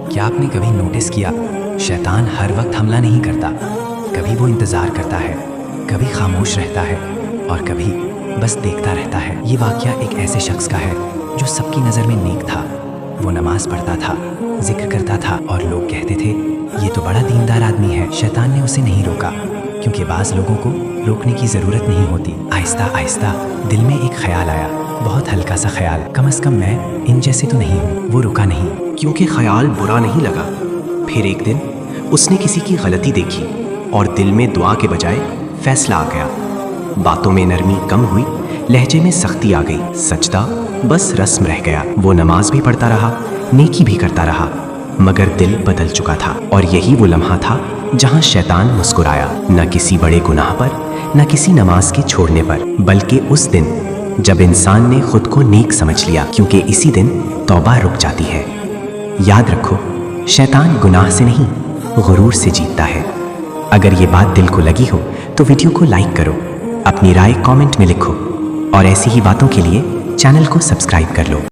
کیا آپ نے کبھی نوٹس کیا شیطان ہر وقت حملہ نہیں کرتا، کبھی وہ انتظار کرتا ہے، کبھی خاموش رہتا ہے اور کبھی بس دیکھتا رہتا ہے۔ یہ واقعہ ایک ایسے شخص کا ہے جو سب کی نظر میں نیک تھا، وہ نماز پڑھتا تھا، ذکر کرتا تھا اور لوگ کہتے تھے یہ تو بڑا دیندار آدمی ہے۔ شیطان نے اسے نہیں روکا کیونکہ بعض لوگوں کو روکنے کی ضرورت نہیں ہوتی۔ آہستہ آہستہ دل میں ایک خیال آیا، بہت ہلکا سا خیال، کم از کم میں ان جیسے تو نہیں ہوں۔ وہ رکا نہیں کیونکہ خیال برا نہیں لگا۔ پھر ایک دن اس نے کسی کی غلطی دیکھی اور دل میں دعا کے بجائے فیصلہ آ گیا۔ باتوں میں نرمی کم ہوئی، لہجے میں سختی آ گئی، سجدہ بس رسم رہ گیا۔ وہ نماز بھی پڑھتا رہا، نیکی بھی کرتا رہا، مگر دل بدل چکا تھا۔ اور یہی وہ لمحہ تھا جہاں شیطان مسکرایا، نہ کسی بڑے گناہ پر، نہ کسی نماز کے چھوڑنے پر، بلکہ اس دن جب انسان نے خود کو نیک سمجھ لیا، کیونکہ اسی دن توبہ رک جاتی ہے۔ یاد رکھو، شیطان گناہ سے نہیں، غرور سے جیتتا ہے۔ اگر یہ بات دل کو لگی ہو تو ویڈیو کو لائک کرو، اپنی رائے کامنٹ میں لکھو اور ایسی ہی باتوں کے لیے چینل کو سبسکرائب کر لو۔